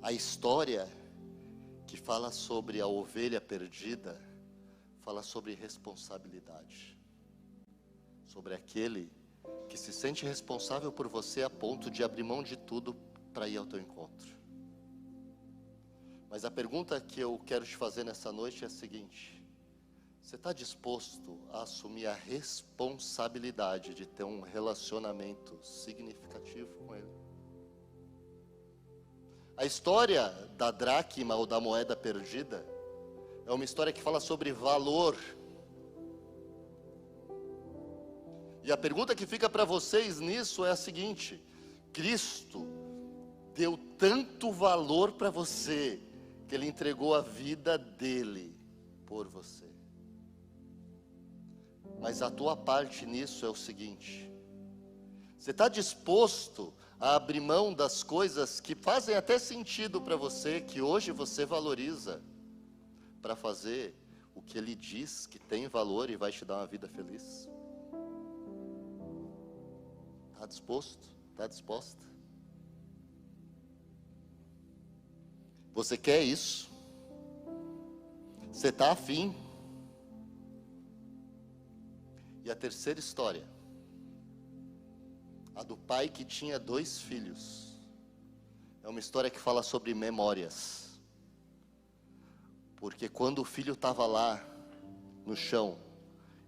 a história que fala sobre a ovelha perdida, fala sobre responsabilidade, sobre aquele que se sente responsável por você a ponto de abrir mão de tudo para ir ao teu encontro. Mas a pergunta que eu quero te fazer nessa noite é a seguinte: você está disposto a assumir a responsabilidade de ter um relacionamento significativo com ele? A história da dracma ou da moeda perdida é uma história que fala sobre valor. E a pergunta que fica para vocês nisso é a seguinte: Cristo deu tanto valor para você que ele entregou a vida dele por você. Mas a tua parte nisso é o seguinte: você está disposto a abrir mão das coisas que fazem até sentido para você, que hoje você valoriza, para fazer o que ele diz que tem valor e vai te dar uma vida feliz? Está disposto? Está disposta? Você quer isso? Você está afim? E a terceira história, a do pai que tinha 2 filhos, é uma história que fala sobre memórias. Porque quando o filho estava lá no chão,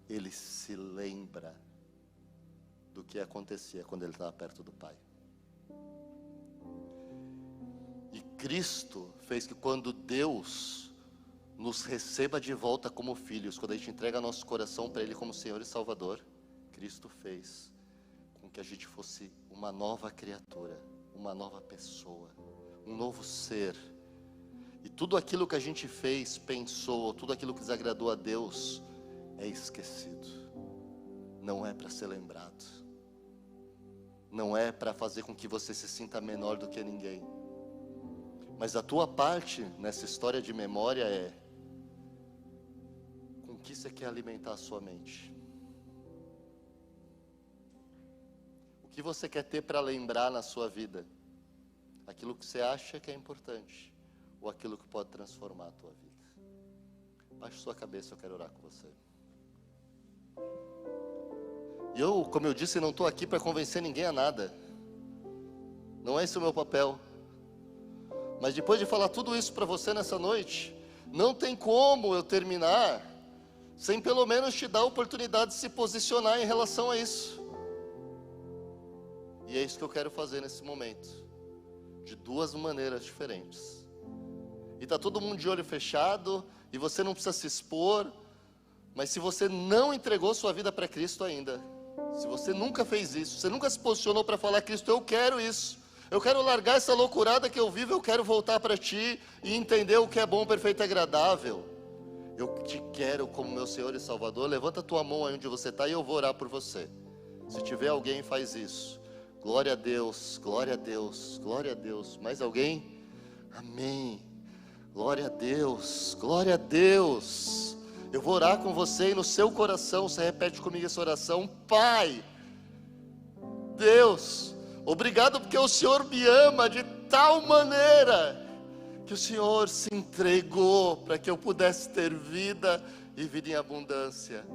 ele se lembra do que acontecia quando ele estava perto do pai. E Cristo fez que quando Deus nos receba de volta como filhos, quando a gente entrega nosso coração para Ele como Senhor e Salvador, Cristo fez com que a gente fosse uma nova criatura, uma nova pessoa, um novo ser. E tudo aquilo que a gente fez, pensou, tudo aquilo que desagradou a Deus, é esquecido. Não é para ser lembrado. Não é para fazer com que você se sinta menor do que ninguém. Mas a tua parte nessa história de memória é: com que você quer alimentar a sua mente? O que você quer ter para lembrar na sua vida? Aquilo que você acha que é importante, ou aquilo que pode transformar a tua vida? Baixe sua cabeça, eu quero orar com você. E eu, como eu disse, não estou aqui para convencer ninguém a nada. Não é esse o meu papel. Mas depois de falar tudo isso para você nessa noite, não tem como eu terminar sem pelo menos te dar a oportunidade de se posicionar em relação a isso. E é isso que eu quero fazer nesse momento, de 2 maneiras diferentes. e está todo mundo de olho fechado, e você não precisa se expor, mas se você não entregou sua vida para Cristo ainda, se você nunca fez isso, você nunca se posicionou para falar: Cristo, eu quero isso, eu quero largar essa loucurada que eu vivo, eu quero voltar para Ti e entender o que é bom, perfeito e agradável. Eu te quero como meu Senhor e Salvador. Levanta a tua mão aí onde você está e eu vou orar por você. Se tiver alguém, faz isso. Glória a Deus, glória a Deus, glória a Deus. Mais alguém? Amém. Glória a Deus, glória a Deus. Eu vou orar com você e no seu coração você repete comigo essa oração: Pai, Deus, obrigado porque o Senhor me ama de tal maneira que o Senhor se entregou para que eu pudesse ter vida e vida em abundância.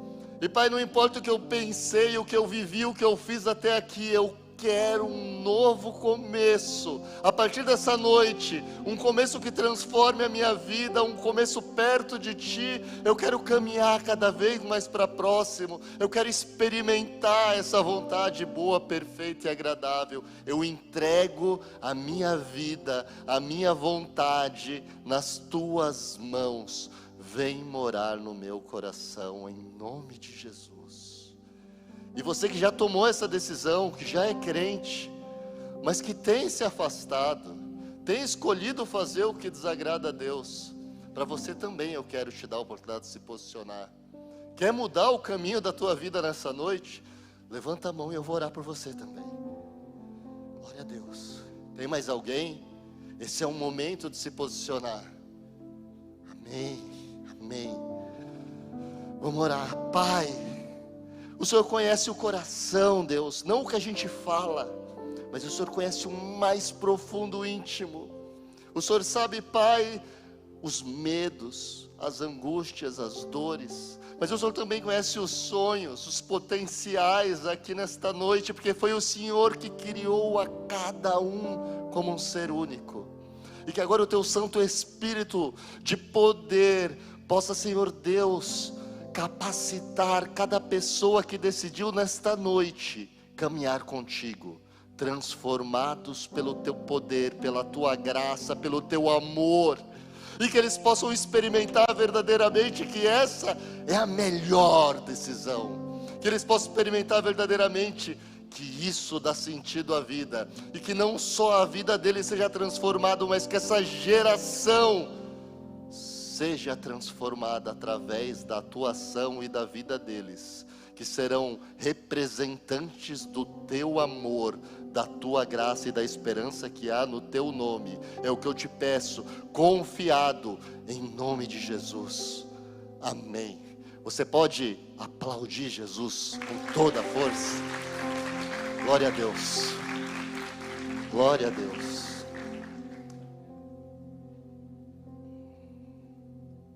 E Pai, não importa o que eu pensei, o que eu vivi, o que eu fiz até aqui, eu quero um novo começo, a partir dessa noite, um começo que transforme a minha vida, um começo perto de Ti. Eu quero caminhar cada vez mais para próximo, eu quero experimentar essa vontade boa, perfeita e agradável. Eu entrego a minha vida, a minha vontade nas Tuas mãos. Vem morar no meu coração, em nome de Jesus. E você que já tomou essa decisão, que já é crente, mas que tem se afastado, tem escolhido fazer o que desagrada a Deus, para você também eu quero te dar a oportunidade de se posicionar. Quer mudar o caminho da tua vida nessa noite? Levanta a mão e eu vou orar por você também. Glória a Deus. Tem mais alguém? Esse é um momento de se posicionar. Amém, amém. Vamos orar. Pai, o Senhor conhece o coração, Deus, não o que a gente fala, mas o Senhor conhece o mais profundo íntimo. O Senhor sabe, Pai, os medos, as angústias, as dores, mas o Senhor também conhece os sonhos, os potenciais aqui nesta noite, porque foi o Senhor que criou a cada um como um ser único. E que agora o Teu Santo Espírito de poder possa, Senhor Deus, capacitar cada pessoa que decidiu nesta noite caminhar contigo, transformados pelo Teu poder, pela Tua graça, pelo Teu amor, e que eles possam experimentar verdadeiramente que essa é a melhor decisão, que eles possam experimentar verdadeiramente que isso dá sentido à vida, e que não só a vida deles seja transformada, mas que essa geração seja transformada através da tua ação e da vida deles, que serão representantes do Teu amor, da Tua graça e da esperança que há no Teu nome. É o que eu te peço, confiado, em nome de Jesus, amém. Você pode aplaudir Jesus com toda a força? Glória a Deus, glória a Deus.